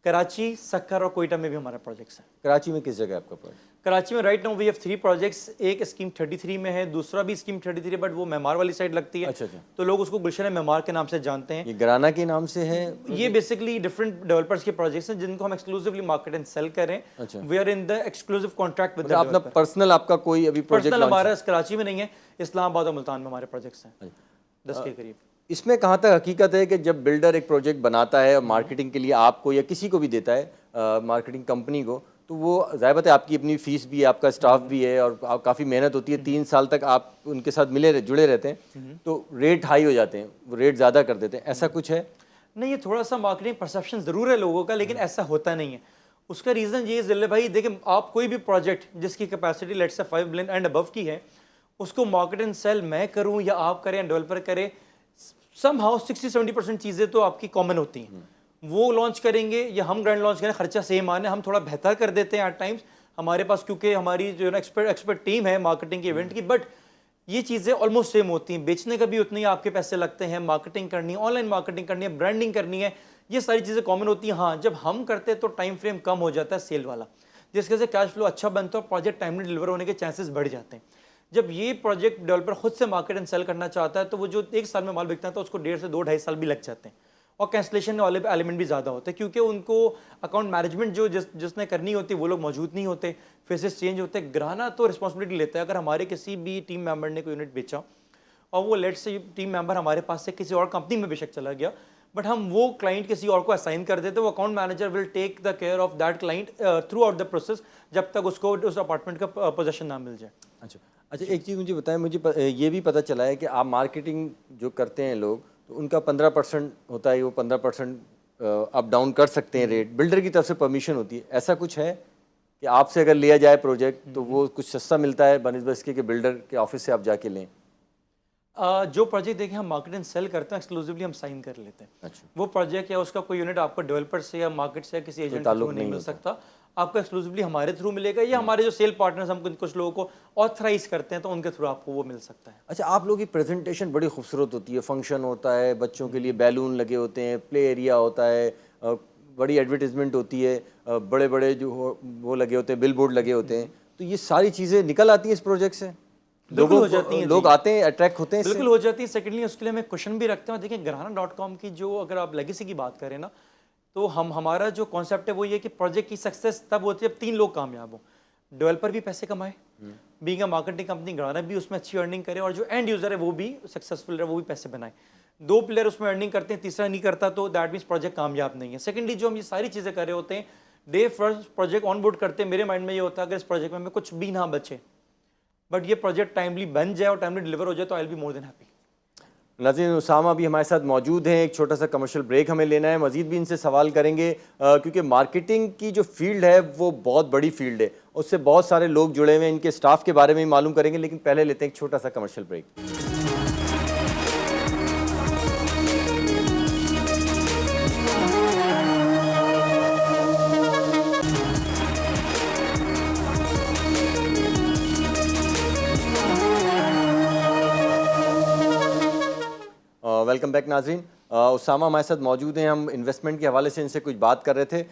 کراچی, سکر اور کوئٹہ میں بھی ہمارے پروجیکٹس ہیں. کراچی میں کس جگہ آپ کا پروجیکٹ؟ کراچی میں right now we have 3 projects. ایک اسکیم 33 میں ہے, دوسرا بھی اسکیم 33 ہے, بٹ وہ معمار والی سائڈ لگتی ہے. تو لوگ اس کو گلشن معمار کے نام سے جانتے ہیں. یہ گرانا کے نام سے ہے؟ یہ بیسکلی ڈفرنٹ ڈیولپرز کے پروجیکٹس ہیں جن کو ہم ایکسکلوسیولی مارکیٹ اینڈ سیل کریں. We are in the exclusive contract with اپنا پرسنل آپ کا کوئی ابھی پروجیکٹ پرسنل ہمارا کراچی میں نہیں ہے, اسلام آباد اور ملتان میں ہمارے پروجیکٹس ہیں 10 کے قریب. اس میں کہاں تک حقیقت ہے کہ جب بلڈر ایک پروجیکٹ بناتا ہے اور مارکیٹنگ کے لیے آپ کو یا کسی کو بھی دیتا ہے, مارکیٹنگ کمپنی کو, تو وہ ظاہر بات ہے آپ کی اپنی فیس بھی ہے, آپ کا اسٹاف بھی ہے, اور کافی محنت ہوتی ہے. 3 سال تک آپ ان کے ساتھ جڑے رہتے ہیں, تو ریٹ ہائی ہو جاتے ہیں, وہ ریٹ زیادہ کر دیتے ہیں. ایسا کچھ ہے؟ نہیں, یہ تھوڑا سا مارکیٹنگ پرسیپشن ضرور ہے لوگوں کا, لیکن ایسا ہوتا نہیں ہے. اس کا ریزن یہ ہے ذلہ بھائی, دیکھیں آپ کوئی بھی پروجیکٹ جس کی کیپیسٹی لیٹ سے 5 بلین اینڈ ابو کی ہے, اس کو مارکیٹ اینڈ سیل میں کروں یا آپ کریں یا ڈیولپر کرے, سم ہاؤ 60-70% چیزیں تو آپ کی کامن ہوتی ہیں. وہ لانچ کریں گے یا ہم گرانڈ لانچ کریں, خرچہ سیم آنا ہے. ہم تھوڑا بہتر کر دیتے ہیں ایٹ ٹائمس ہمارے پاس, کیونکہ ہماری جو ہے نا ایکسپرٹ ٹیم ہے مارکیٹنگ کے ایونٹ کی, بٹ یہ چیزیں آلموسٹ سیم ہوتی ہیں. بیچنے کا بھی اتنے ہی آپ کے پیسے لگتے ہیں, مارکیٹنگ کرنی ہے, آن لائن مارکیٹنگ کرنی ہے, برانڈنگ کرنی ہے, یہ ساری چیزیں کامن ہوتی ہیں. ہاں, جب ہم کرتے ہیں تو ٹائم فریم کم ہو جاتا ہے سیل والا, جس وجہ سے کیش فلو اچھا بنتا ہے اور پروجیکٹ ٹائملی ڈلیور ہونے کے چانسز بڑھ جاتے ہیں. جب یہ پروجیکٹ ڈیولپر خود سے مارکیٹ اینڈ سیل کرنا چاہتا ہے تو وہ جو 1 سال میں مال بکتا ہے تو اس کو 1.5 سے 2-2.5 سال بھی لگ جاتے ہیں, اور کینسلیشن والے ایلیمنٹ بھی زیادہ ہوتے ہیں, کیونکہ ان کو اکاؤنٹ مینجمنٹ جو جس نے کرنی ہوتی ہے وہ لوگ موجود نہیں ہوتے, فیسز چینج ہوتے ہیں. گرانا تو رسپانسبلٹی لیتا ہے. اگر ہمارے کسی بھی ٹیم ممبر نے کوئی یونٹ بیچا اور وہ لیٹ سے ٹیم ممبر ہمارے پاس سے کسی اور کمپنی میں بے شک چلا گیا, بٹ ہم وہ کلائنٹ کسی اور کو اسائن کر دیتے, وہ account manager will take the care of that client through out the process جب تک اس کو اس اپارٹمنٹ کا پوزیشن نہ مل جائے. اچھا, ایک چیز مجھے بتائیں, مجھے یہ بھی پتہ چلا ہے کہ آپ مارکیٹنگ جو کرتے ہیں لوگ, تو ان کا 15% ہوتا ہے, وہ 15% اپ ڈاؤن کر سکتے ہیں ریٹ, بلڈر کی طرف سے پرمیشن ہوتی ہے. ایسا کچھ ہے کہ آپ سے اگر لیا جائے پروجیکٹ تو وہ کچھ سستا ملتا ہے بنسبت اس کے کہ بلڈر کے آفس سے آپ جا کے لیں؟ جو پروجیکٹ دیکھیں ہم مارکیٹ اینڈ سیل کرتے ہیں ایکسکلوسیولی ہم سائن کر لیتے ہیں. اچھا, وہ پروجیکٹ یا اس کا کوئی یونٹ آپ کو ڈیولپر سے یا مارکیٹ سے یا کسی ایجنٹ سے نہیں مل سکتا, آپ کو ایکسکلوسیولی ہمارے تھرو ملے گا, یا ہمارے جو سیل پارٹنرز ہم کچھ لوگوں کو آتھرائز کرتے ہیں تو ان کے تھرو آپ کو وہ مل سکتا ہے. اچھا, آپ لوگوں کی پریزنٹیشن بڑی خوبصورت ہوتی ہے, فنکشن ہوتا ہے, بچوں کے لیے بیلون لگے ہوتے ہیں, پلے ایریا ہوتا ہے, بڑی ایڈورٹیزمنٹ ہوتی ہے, بڑے بڑے جو وہ لگے ہوتے ہیں, بل بورڈ لگے ہوتے ہیں, تو یہ ساری چیزیں نکل آتی ہیں اس پروجیکٹ سے؟ بالکل ہو جاتی ہیں, لوگ آتے ہیں, اٹریکٹ ہوتے ہیں, بالکل ہو جاتی ہے. سیکنڈلی اس کے لیے ہم ایک کوشچن بھی رکھتے ہیں. دیکھیں گرانا.com کی جو اگر آپ لیگیسی کی بات کریں نا, تو ہمارا جو کانسیپٹ ہے وہ یہ کہ پروجیکٹ کی سکسیس تب ہوتی ہے جب 3 لوگ کامیاب ہوں. ڈیولپر بھی پیسے کمائے, بینگ اے مارکیٹنگ کمپنی گرانا بھی اس میں اچھی ارننگ کرے, اور جو اینڈ یوزر ہے وہ بھی سکسیزفل رہے, وہ بھی پیسے بنائے. 2 پلیئر اس میں ارننگ کرتے ہیں, تیسرا نہیں کرتا تو دیٹ مینس پروجیکٹ کامیاب نہیں ہے. سیکنڈلی جو ہم یہ ساری چیزیں کر رہے ہوتے ہیں, day first project on board کرتے ہیں, میرے مائنڈ میں یہ ہوتا ہے اگر اس پروجیکٹ میں کچھ بھی نہ بچے بٹ یہ پروجیکٹ ٹائملی بن جائے اور ٹائملی ڈلیور ہو جائے تو آئی will be more than happy. ناظرین, اسامہ بھی ہمارے ساتھ موجود ہیں. ایک چھوٹا سا کمرشل بریک ہمیں لینا ہے, مزید بھی ان سے سوال کریں گے کیونکہ مارکیٹنگ کی جو فیلڈ ہے وہ بہت بڑی فیلڈ ہے, اس سے بہت سارے لوگ جڑے ہوئے ہیں, ان کے اسٹاف کے بارے میں معلوم کریں گے, لیکن پہلے لیتے ہیں ایک چھوٹا سا کمرشل بریک. ویلکم بیک ناظرین. اسامہ ہمارے ساتھ موجود ہیں. ہم انویسٹمنٹ کے حوالے سے ان سے کچھ بات کر رہے تھے,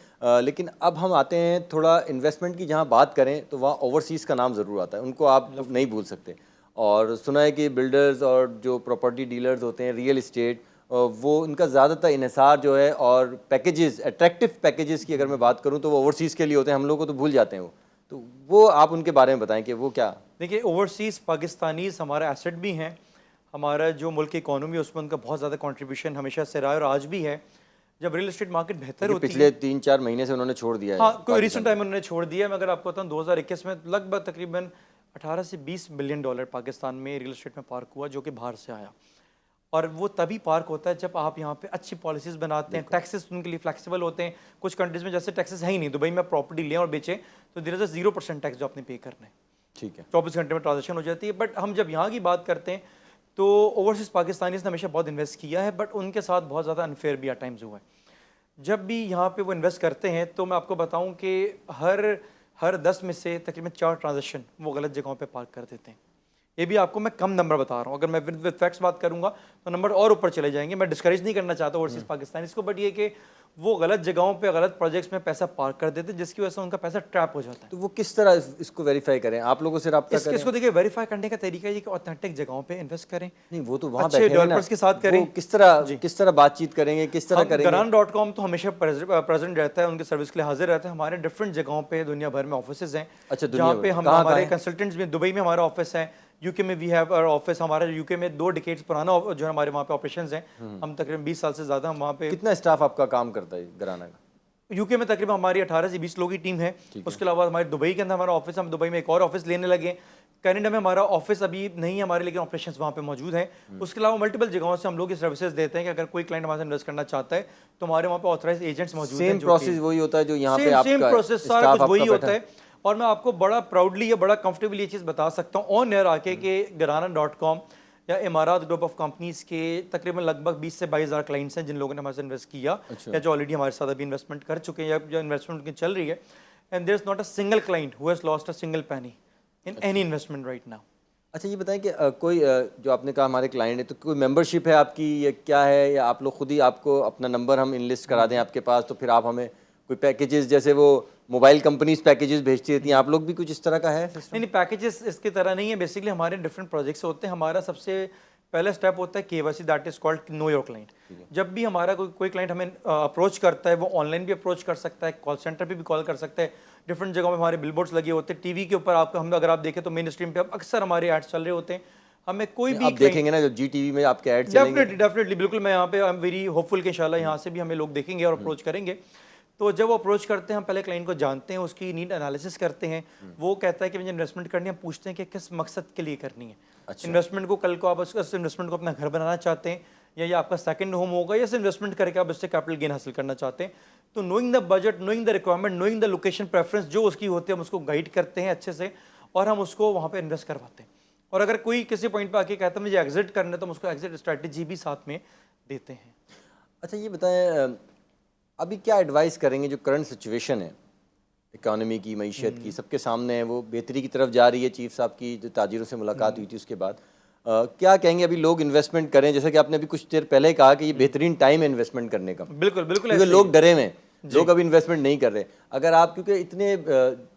لیکن اب ہم آتے ہیں تھوڑا انویسٹمنٹ کی. جہاں بات کریں تو وہاں اوورسیز کا نام ضرور آتا ہے, ان کو آپ نہیں بھول سکتے. اور سنا ہے کہ بلڈرز اور جو پراپرٹی ڈیلرز ہوتے ہیں, ریئل اسٹیٹ, وہ ان کا زیادہ تر انحصار جو ہے, اور پیکیجز, اٹریکٹیو پیکیجز کی اگر میں بات کروں تو وہ اوورسیز کے لیے ہوتے ہیں. ہم لوگ کو تو بھول جاتے ہیں تو وہ آپ ان کے بارے میں بتائیں کہ وہ کیا. دیکھیے اوورسیز پاکستانیز ہمارا ایسٹ بھی ہیں. ہمارا جو ملک کی اکانومی اس میں ان کا بہت زیادہ کنٹریبیوشن ہمیشہ سے رہا ہے اور آج بھی ہے. جب ریل اسٹیٹ مارکیٹ بہتر ہوتی ہے, پچھلے 3-4 مہینے سے انہوں نے چھوڑ دیا ہے. ہاں کوئی ریسنٹ ٹائم انہوں نے چھوڑ دیا ہے. میں اگر آپ کو بتاؤں 2021 میں لگ بھگ تقریباً 18 سے 20 بلین ڈالر پاکستان میں ریل اسٹیٹ میں پارک ہوا, جو کہ باہر سے آیا. اور وہ تبھی پارک ہوتا ہے جب آپ یہاں پہ اچھی پالیسیز بناتے ہیں, ٹیکسز ان کے لیے فلیکسیبل ہوتے ہیں. کچھ کنٹریز میں جیسے ٹیکسز ہے ہی نہیں. دبئی میں پراپرٹی لیں اور بیچیں تو دیر از اے 0% ٹیکس جو آپ نے پے کرنا ہے. ٹھیک ہے, 24 گھنٹے میں ٹرانزیکشن ہو جاتی ہے. بٹ ہم جب یہاں کی بات کرتے ہیں تو اوورسیز پاکستانیز نے ہمیشہ بہت انویسٹ کیا ہے, بٹ ان کے ساتھ بہت زیادہ انفیئر بھی ایٹ ٹائمز ہوا ہے. جب بھی یہاں پہ وہ انویسٹ کرتے ہیں تو میں آپ کو بتاؤں کہ ہر 10 میں سے تقریباً 4 ٹرانزیکشن وہ غلط جگہوں پہ پارک کر دیتے ہیں. یہ بھی آپ کو میں کم نمبر بتا رہا ہوں. اگر میں ود فیکٹس بات کروں گا تو نمبر اور اوپر چلے جائیں گے. میں ڈسکریج نہیں کرنا چاہتا اوورسیز پاکستانیز کو, بٹ یہ کہ وہ غلط جگہوں پہ غلط پروجیکٹس میں پیسہ پارک کر دیتے ہیں, جس کی وجہ سے ان کا پیسہ ٹریپ ہو جاتا ہے. تو وہ کس طرح اس کو ویریفائی کریں؟ آپ لوگوں سے رابطہ کریں؟ اس کو دیکھیں, ویریفائی کرنے کا طریقہ یہ کہ اوتھینٹک جگہوں پہ انویسٹ کریں. نہیں, وہ تو وہاں اچھے بیٹھے ہیں نا, ڈیولپرز کے ساتھ کریں. وہ کس طرح بات چیت کریں گے, کس طرح کریں گے؟ گران.com تو ہمیشہ پریزنٹ رہتا ہے, ان کے سروس کے لیے حاضر رہتا ہے. ہمارے ڈفرینٹ جگہوں پہ دنیا بھر میں آفیسز ہیں. اچھا, جہاں پہ ہم ہمارے کنسلٹنٹس بھی, دبئی میں ہمارا آفس ہے, یو کے میں وی ہیو اور آفس. ہمارا یو کے میں 2 ڈیکیڈز پرانا جو ہمارے وہاں پہ آپریشنز ہیں. ہم تقریباً 20 سال سے زیادہ ہم وہاں پہ. کتنا اسٹاف آپ کا کام کرتا ہے گرانا کا؟ یو کے میں تقریباً ہماری 18 سے 20 لوگوں کی ٹیم ہے. اس کے علاوہ ہمارے دبئی کے اندر ہمارا آفس, ہم دبئی میں ایک اور آفس لینے لگے. کینیڈا میں ہمارا آفس ابھی نہیں ہے ہمارے, لیکن آپریشنز وہاں پہ موجود ہیں. اس کے علاوہ ملٹیپل جگہوں سے ہم لوگ یہ سروسز دیتے ہیں کہ اگر کوئی کلائنٹ ہمارے سے انویسٹ کرنا چاہتا ہے تو ہمارے وہاں پہ آتھرائز ایجنٹس موجود ہیں. سیم پروسیس وہی ہوتا ہے جو یہاں پہ آپ کا سیم پروسیس سارا کچھ وہی ہوتا ہے. اور میں آپ کو بڑا پراؤڈلی یا بڑا کمفرٹیبلی یہ چیز بتا سکتا ہوں آن ایئر آ کے کہ گرانا.com یا امارات گروپ آف کمپنیز کے تقریباً لگ بھگ 20 سے 22 ہزار کلائنٹس ہیں جن لوگوں نے ہمارے سے انویسٹ کیا, یا جو آلریڈی ہمارے ساتھ ابھی انویسٹمنٹ کر چکے ہیں یا جو انویسٹمنٹ کی چل رہی ہے. And there is not a single client who has lost a single penny in any investment right now. اچھا, یہ بتائیں کہ کوئی جو آپ نے کہا ہمارے کلائنٹ ہے, تو کوئی ممبرشپ ہے آپ کی یا کیا ہے, یا آپ لوگ خود ہی آپ کو اپنا نمبر ہم انلسٹ کرا دیں آپ کے پاس, تو پھر آپ ہمیں کوئی پیکیجز, جیسے وہ موبائل کمپنیز پیکیجز بھیجتی رہتی ہیں, آپ لوگ بھی کچھ اس طرح کا ہے؟ نہیں, پیکیجز اس کی طرح نہیں ہے. بیسکلی ہمارے ڈفرینٹ پروجیکٹس ہوتے ہیں. ہمارا سب سے پہلا اسٹیپ ہوتا ہے KYC, that is called know your client. جب بھی ہمارا کوئی کلائنٹ ہمیں اپروچ کرتا ہے, وہ آن لائن بھی اپروچ کر سکتا ہے, کال سینٹر پہ بھی کال کر سکتا ہے. ڈفرینٹ جگہوں پہ ہمارے بل بورڈس لگے ہوتے ہیں. ٹی وی کے اوپر آپ ہم اگر آپ دیکھیں تو مین اسٹریم پہ اب اکثر ہمارے ایڈس چل رہے ہوتے ہیں. ہمیں کوئی بھی آپ دیکھیں گے نا جو جی ٹی وی میں آپ کے ایڈ چلیں گے. ڈیفینیٹلی بالکل. میں یہاں پہ آئی ایم ویری ہوپ فل کہ انشاءاللہ یہاں سے بھی ہمیں لوگ دیکھیں گے اور اپروچ کریں گے. تو جب وہ اپروچ کرتے ہیں, ہم پہلے کلائنٹ کو جانتے ہیں, اس کی نیڈ انالیسس کرتے ہیں. وہ کہتا ہے کہ مجھے انویسٹمنٹ کرنی ہے, ہم پوچھتے ہیں کہ کس مقصد کے لیے کرنی ہے. انویسٹمنٹ کو کل کو آپ اس انویسٹمنٹ کو اپنا گھر بنانا چاہتے ہیں, یا یہ آپ کا سیکنڈ ہوم ہوگا, یا انویسٹمنٹ کر کے آپ اس سے کیپٹل گین حاصل کرنا چاہتے ہیں. تو knowing the budget, knowing the requirement, knowing the location preference جو اس کی ہوتی ہے, ہم اس کو گائڈ کرتے ہیں اچھے سے, اور ہم اس کو وہاں پہ انویسٹ کرواتے ہیں. اور اگر کوئی کسی پوائنٹ پہ آ کے کہتا ہے مجھے ایگزٹ کرنا ہے, تو ہم اس کو ایگزٹ اسٹریٹجی بھی ساتھ میں دیتے ہیں. اچھا, یہ بتائیں ابھی کیا ایڈوائز کریں گے جو کرنٹ سچویشن ہے اکانومی کی, معیشت کی, سب کے سامنے ہے, وہ بہتری کی طرف جا رہی ہے. چیف صاحب کی جو تاجروں سے ملاقات ہوئی تھی اس کے بعد کیا کہیں گے ابھی لوگ انویسٹمنٹ کریں؟ جیسے کہ آپ نے ابھی کچھ دیر پہلے کہا کہ یہ بہترین ٹائم ہے انویسٹمنٹ کرنے کا. بالکل بالکل. کیونکہ لوگ ڈرے ہوئے ہیں, لوگ ابھی انویسٹمنٹ نہیں کر رہے. اگر آپ, کیونکہ اتنے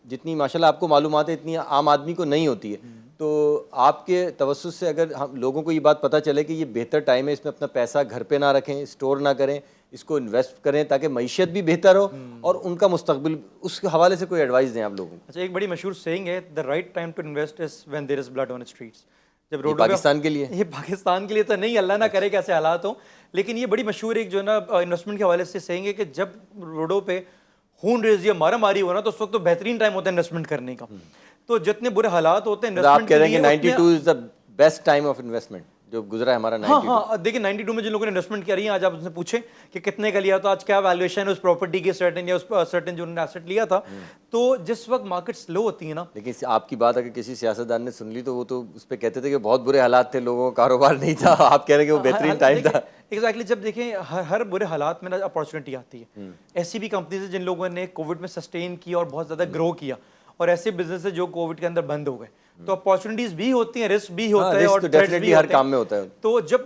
جتنی ماشاءاللہ آپ کو معلومات ہے اتنی عام آدمی کو نہیں ہوتی ہے, تو آپ کے توسط سے اگر ہم لوگوں کو یہ بات پتہ چلے کہ یہ بہتر ٹائم ہے, اس میں اپنا پیسہ گھر پہ نہ رکھیں, اسٹور نہ کریں, اس کو انویسٹ کریں تاکہ معیشت بھی بہتر ہو اور ان کا مستقبل, اس کے حوالے سے کوئی ایڈوائز دیں آپ لوگوں کو. اچھا, ایک بڑی مشہور سیئنگ ہے, the right time to invest is when there is blood on streets. جب روڈ پاکستان کے لیے, یہ پاکستان کے لیے تو نہیں, اللہ نہ کرے کہ ایسے حالات ہوں, لیکن یہ بڑی مشہور ایک جو ہے نا انویسٹمنٹ کے حوالے سے سیئنگ ہے کہ جب روڈوں پہ خون ریزی یا مارا ماری ہو نا, تو اس وقت تو بہترین ٹائم ہوتا ہے انویسٹمنٹ کرنے کا. تو جتنے برے حالات ہوتے ہیں آپ کہہ رہے ہیں کہ 92 is the best time of investment جو گزرا ہے ہمارا 92. ہاں دیکھیں 92 میں جن لوگوں نے انویسٹمنٹ کیا رہی ہیں, آج آپ ان سے پوچھیں کہ کتنے کا لیا, تو آج کیا ویلیویشن ہے اس پراپرٹی کی سرٹن یا اس سرٹن جو انہوں نے ایسٹ لیا تھا. تو جس وقت مارکیٹ سلو ہوتی ہے نا, لیکن آپ کی بات اگر کسی سیاستدان نے سن لی تو وہ تو اس پہ کہتے تھے کہ بہت برے حالات تھے, لوگوں کا کاروبار نہیں تھا. آپ کہہ رہے ہیں کہ وہ بہترین ٹائم تھا. ایگزیکٹلی. جب دیکھیں ہر برے حالات میں نا اپارچونیٹی آتی ہے. ایسی بھی کمپنیز ہیں جن لوگوں نے کووڈ میں سسٹین کیا اور بہت زیادہ گرو کیا, اور ایسے بزنس ہے جو کووڈ کے اندر بند ہو گئے. تو اپارچونیٹیز بھی ہوتی ہیں, رسک بھی ہوتا ہے, risk اور تو threats definitely بھی ہر ہوتے ہیں. کام میں ہوتا ہے. تو جب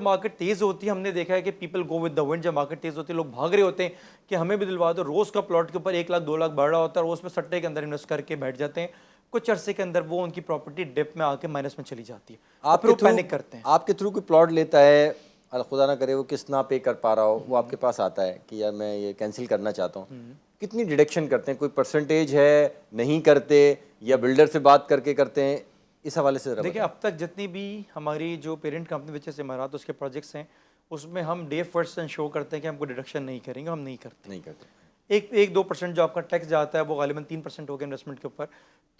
مارکیٹ تیز ہوتی ہے, ہم نے دیکھا ہے کہ پیپل گو ود دا ونڈ. جب مارکیٹ تیز ہوتی ہے لوگ بھاگ رہے ہوتے ہیں کہ ہمیں بھی دلوا دو. روز کا پلاٹ کے اوپر 1 لاکھ 2 لاکھ بڑھ رہا ہوتا ہے, اور اس میں سٹے کے اندر انویسٹ کر کے بیٹھ جاتے ہیں. کچھ عرصے کے اندر وہ ان کی پراپرٹی ڈپ میں آ کے مائنس میں چلی جاتی ہے, آپ پھر کے وہ پینک کرتے ہیں. آپ کے تھرو کوئی پلاٹ لیتا ہے, خدا نہ کرے وہ قسط نہ پے کر پا رہا ہو, وہ آپ کے پاس آتا ہے کہ یار میں یہ کینسل کرنا چاہتا ہوں, کتنی ڈیڈکشن کرتے ہیں؟ کوئی پرسنٹیج ہے, نہیں کرتے, یا بلڈر سے بات کر کے کرتے ہیں؟ اس حوالے سے دیکھیں, اب تک جتنی بھی ہماری جو پیرنٹ کمپنی وچ از امارات اس کے پروجیکٹس ہیں, اس میں ہم ڈے فرسٹ انشور کرتے ہیں کہ ہم کوئی ڈیڈکشن نہیں کریں گے. ہم نہیں کرتے. 1-2% جو آپ کا ٹیکس جاتا ہے وہ غالباً 3% ہوگا انویسٹمنٹ کے اوپر.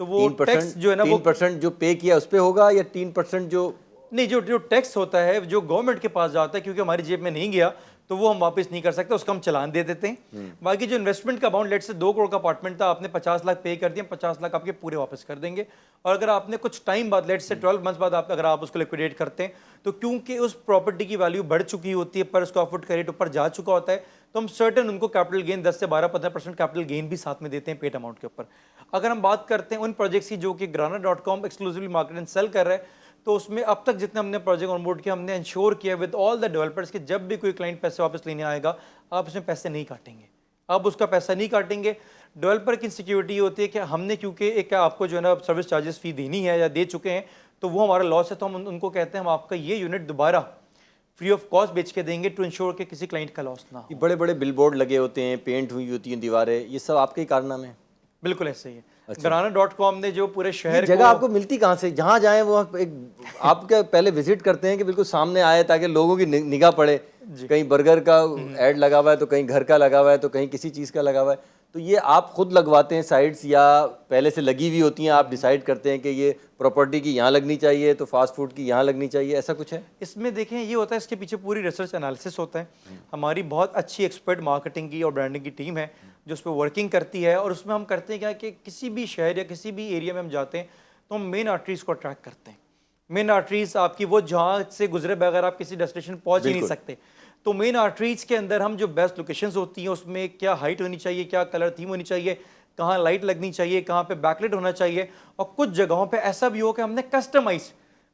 تو وہ ٹیکس جو ہے نا, وہ 3% جو پے کیا اس پہ ہوگا, یا 3% جو نہیں, جو ٹیکس ہوتا ہے جو گورنمنٹ کے پاس جاتا ہے, کیونکہ ہماری جیب میں نہیں گیا تو وہ ہم واپس نہیں کر سکتے, اس کا ہم چلان دے دیتے ہیں. باقی جو انویسٹمنٹ کا اماؤنٹ, لیٹ سے 2 کروڑ کا اپارٹمنٹ تھا, آپ نے 50 لاکھ پے کر دیا, 50 لاکھ آپ کے پورے واپس کر دیں گے. اور اگر آپ نے کچھ ٹائم بعد, لیٹ سے 12 منتھس بعد اگر آپ اس کو لیکویڈیٹ کرتے ہیں, تو کیونکہ اس پراپرٹی کی ویلیو بڑھ چکی ہوتی ہے, پر اسکوائر فٹ کا ریٹ اوپر جا چکا ہوتا ہے, تو ہم سرٹن ان کو کیپٹل گین 10 سے 12-15% کیپٹل گین بھی ساتھ میں دیتے ہیں پیڈ اماؤنٹ کے اوپر. اگر ہم بات کرتے ہیں ان پروجیکٹس کی جو کہ گرانا.com ایکسکلوسیولی مارکیٹ اینڈ سیل کر رہا ہے, تو اس میں اب تک جتنے ہم نے پروجیکٹ آن بورڈ کیا, ہم نے انشور کیا ود آل دا ڈیولپرس کہ جب بھی کوئی کلائنٹ پیسے واپس لینے آئے گا, آپ اس میں پیسے نہیں کاٹیں گے, آپ اس کا پیسہ نہیں کاٹیں گے. ڈیولپر کی سیکیورٹی یہ ہوتی ہے کہ ہم نے کیونکہ ایک آپ کو جو ہے نا سروس چارجز فی دینی ہے یا دے چکے ہیں, تو وہ ہمارا لاس ہے, تو ہم ان کو کہتے ہیں ہم آپ کا یہ یونٹ دوبارہ فری آف کاسٹ بیچ کے دیں گے ٹو انشور کہ کسی کلائنٹ کا لاس نہ ہو. بڑے بڑے بل بورڈ لگے ہوتے ہیں, پینٹ ہوئی ہوتی ہیں دیواریں, یہ سب آپ کے ہی کارنامے ہیں؟ بالکل ایسے ہی ہے. گرانا.com نے جو پورے شہر جگہ آپ کو ملتی کہاں سے؟ جہاں جائیں وہ ایک آپ کا پہلے وزٹ کرتے ہیں کہ بالکل سامنے آئے تاکہ لوگوں کی نگاہ پڑے, کہیں برگر کا ایڈ لگا ہوا ہے تو کہیں گھر کا لگا ہوا ہے تو کہیں کسی چیز کا لگا ہوا ہے, تو یہ آپ خود لگواتے ہیں سائٹس یا پہلے سے لگی ہوئی ہوتی ہیں, آپ ڈیسائیڈ کرتے ہیں کہ یہ پراپرٹی کی یہاں لگنی چاہیے تو فاسٹ فوڈ کی یہاں لگنی چاہیے, ایسا کچھ ہے؟ اس میں دیکھیں یہ ہوتا ہے, اس کے پیچھے پوری ریسرچ انالیسس ہوتا ہے. ہماری بہت اچھی ایکسپرٹ مارکیٹنگ کی اور برانڈنگ کی ٹیم ہے جو اس پہ ورکنگ کرتی ہے, اور اس میں ہم کرتے ہیں کیا کہ کسی بھی شہر یا کسی بھی ایریا میں ہم جاتے ہیں تو ہم مین آرٹریز کو اٹریکٹ کرتے ہیں. مین آرٹریز آپ کی وہ جہاں سے گزرے بغیر آپ کسی ڈیسٹینیشن پہنچ ہی نہیں سکتے, تو مین آرٹریز کے اندر ہم جو بیسٹ لوکیشنز ہوتی ہیں اس میں کیا ہائٹ ہونی چاہیے, کیا کلر تھیم ہونی چاہیے, کہاں لائٹ لگنی چاہیے, کہاں پہ بیک لائٹ ہونا چاہیے, اور کچھ جگہوں پہ ایسا بھی ہو کہ ہم نے کسٹمائز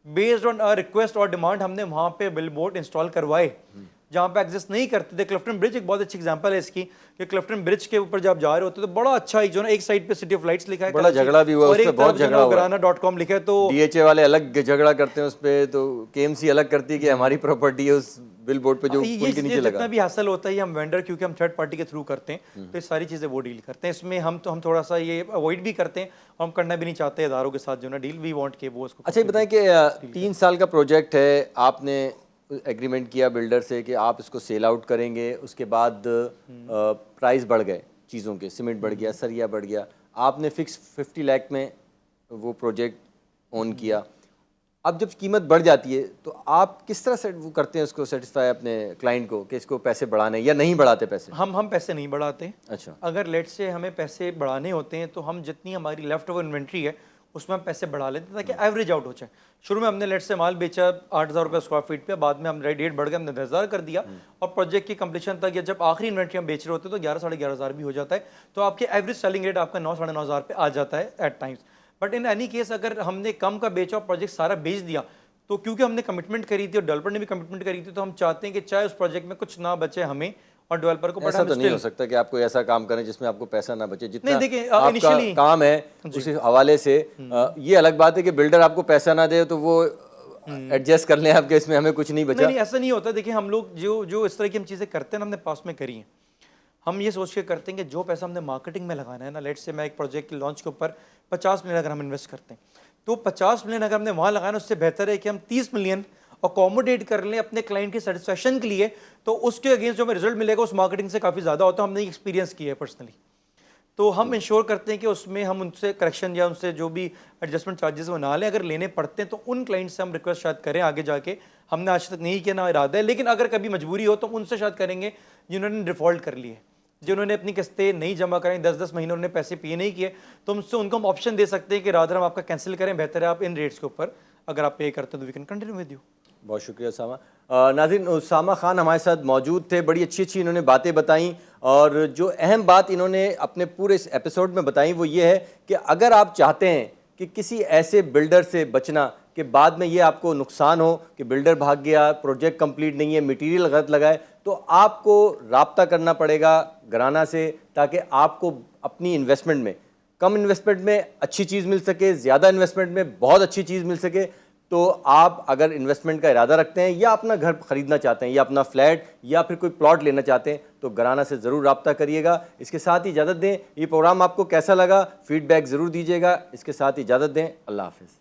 بیسڈ آن ریکویسٹ اور ڈیمانڈ ہم نے وہاں پہ بل بورڈ انسٹال کروائے جہاں پہ ایگزسٹ نہیں کرتے تھے. کلفٹن برج ایک بہت اچھی ایگزامپل ہے اس کی, کہ کلفٹن برج کے اوپر جب جا رہے ہوتے تو بڑا اچھا جو نا ایک سائڈ پہ سٹی آف لائٹس لکھا ہے, بڑا جھگڑا بھی ہوا اس پہ, بہت جھگڑا ہوا, گرانا.com لکھا ہے, تو ڈی ایچ اے والے الگ جھگڑا کرتے ہیں اس پہ, تو کے ایم سی الگ کرتی ہے کہ ہماری پراپرٹی ہے اس بل بورڈ پہ جو پل کے نیچے لگا. جتنا بھی حاصل ہوتا ہے یہ ہم وینڈر, کیونکہ ہم تھرڈ پارٹی کے تھرو کرتے ہیں, تو یہ ساری چیزیں وہ ڈیل کرتے ہیں. اس میں ہم تھوڑا سا یہ اوائڈ بھی کرتے ہیں, اور ہم کرنا بھی نہیں چاہتے اداروں کے ساتھ جو نا ڈیل, وی وانٹ کہ وہ اس کو. اچھا یہ بتائیں کہ 3 سال کا پروجیکٹ ہے, آپ نے ایگریمنٹ کیا بلڈر سے کہ آپ اس کو سیل آؤٹ کریں گے, اس کے بعد پرائز بڑھ گئے چیزوں کے, سیمنٹ بڑھ گیا, سریا بڑھ گیا, آپ نے فکس 50 لاکھ میں وہ پروجیکٹ اون کیا. اب جب قیمت بڑھ جاتی ہے تو آپ کس طرح سے وہ کرتے ہیں اس کو سیٹسفائی اپنے کلائنٹ کو کہ اس کو پیسے بڑھانے, یا نہیں بڑھاتے پیسے؟ ہم پیسے نہیں بڑھاتے. اچھا, اگر لیٹ سے ہمیں پیسے بڑھانے ہوتے ہیں تو ہم جتنی ہماری لیفٹ اوور انوینٹری ہے اس میں ہم پیسے بڑھا لیتے ہیں تاکہ ایوریج آؤٹ ہو جائے. شروع میں ہم نے لیٹ سے مال بیچا 8,000 روپے اسکوائر فٹ پہ, بعد میں ہم ریٹ بڑھ گیا, ہم نے 10,000 کر دیا, اور پروجیکٹ کی کمپلیشن تک یا جب آخری انوینٹری ہم بیچ رہے ہوتے ہیں تو 11,000-11,500 بھی ہو جاتا ہے, تو آپ کے ایوریج سیلنگ ریٹ آپ کا 9,000-9,500 پہ آ جاتا ہے at times. But in any case اگر ہم نے کم کا بیچا اور پروجیکٹ سارا بیچ دیا, تو کیونکہ ہم نے کمٹمنٹ کری تھی اور ڈیولپر نے بھی کمٹمنٹ کری تھی, تو ہم چاہتے ہیں کہ چاہے اس پروجیکٹ میں کچھ نہ بچے ہمیں اور ڈیولپر کو, ایسا تو نہیں ہو سکتا کہ آپ کوئی ایسا کام کریں جس میں آپ کو پیسہ نہ بچے, جتنا دیکھیں آپ کا کام ہے اس حوالے سے. یہ الگ بات ہے کہ بلڈر آپ کو پیسہ نہ دے تو وہ ایڈجسٹ کر لیں آپ کے, اس میں ہمیں کچھ نہیں بچا. نہیں, ایسا نہیں ہوتا. دیکھیں ہم لوگ جو اس طرح کی ہم چیزیں کرتے ہیں ہم نے پاس میں کری ہیں, ہم یہ سوچ کے کرتے ہیں کہ جو پیسہ ہم نے مارکیٹنگ میں لگانا ہے نا, لیٹ سے میں ایک پروجیکٹ لانچ کے اوپر 50 ملین اگر ہم انویسٹ کرتے ہیں, تو 50 ملین اگر ہم نے وہاں لگانا, اس سے بہتر ہے کہ ہم 30 ملین اکوموڈیٹ کر لیں اپنے کلائنٹ کی سیٹسفیکشن کے لیے, تو اس کے اگینسٹ جو ہمیں رزلٹ ملے گا اس مارکیٹنگ سے کافی زیادہ ہوتا ہے. ہم نے ایکسپیرینس کیا ہے پرسنلی, تو ہم انشور کرتے ہیں کہ اس میں ہم ان سے کریکشن یا ان سے جو بھی ایڈجسٹمنٹ چارجز وہ نہ لیں. اگر لینے پڑتے ہیں تو ان کلائنٹ سے ہم ریکویسٹ شاید کریں آگے جا کے, ہم نے آج تک نہیں کیا, نہ ارادہ ہے, لیکن اگر کبھی مجبوری ہو تو ہم ان سے شاید کریں گے جنہوں نے ڈیفالٹ کر لیے, جنہوں نے اپنی قسطیں نہیں جمع کریں, 10-10 مہینوں نے پیسے پے نہیں کیے, تو ہم سے ان کو ہم آپشن دے سکتے ہیں کہ رادر ہم آپ کا کینسل کریں, بہتر ہے آپ ان ریٹس کے اوپر اگر آپ پے کرتے ہیں تو we can continue with you. بہت شکریہ اسامہ. ناظرین, اسامہ خان ہمارے ساتھ موجود تھے, بڑی اچھی اچھی انہوں نے باتیں بتائیں, اور جو اہم بات انہوں نے اپنے پورے اس ایپیسوڈ میں بتائیں وہ یہ ہے کہ اگر آپ چاہتے ہیں کہ کسی ایسے بلڈر سے بچنا کہ بعد میں یہ آپ کو نقصان ہو کہ بلڈر بھاگ گیا, پروجیکٹ کمپلیٹ نہیں ہے, مٹیریل غلط لگائے, تو آپ کو رابطہ کرنا پڑے گا گرانا سے, تاکہ آپ کو اپنی انویسٹمنٹ میں, کم انویسٹمنٹ میں اچھی چیز مل سکے, زیادہ انویسٹمنٹ میں بہت اچھی چیز مل سکے. تو آپ اگر انویسٹمنٹ کا ارادہ رکھتے ہیں یا اپنا گھر خریدنا چاہتے ہیں یا اپنا فلیٹ یا پھر کوئی پلاٹ لینا چاہتے ہیں تو گرانا سے ضرور رابطہ کریے گا. اس کے ساتھ ہی اجازت دیں. یہ پروگرام آپ کو کیسا لگا, فیڈ بیک ضرور دیجیے گا. اس کے ساتھ ہی اجازت دیں. اللہ حافظ.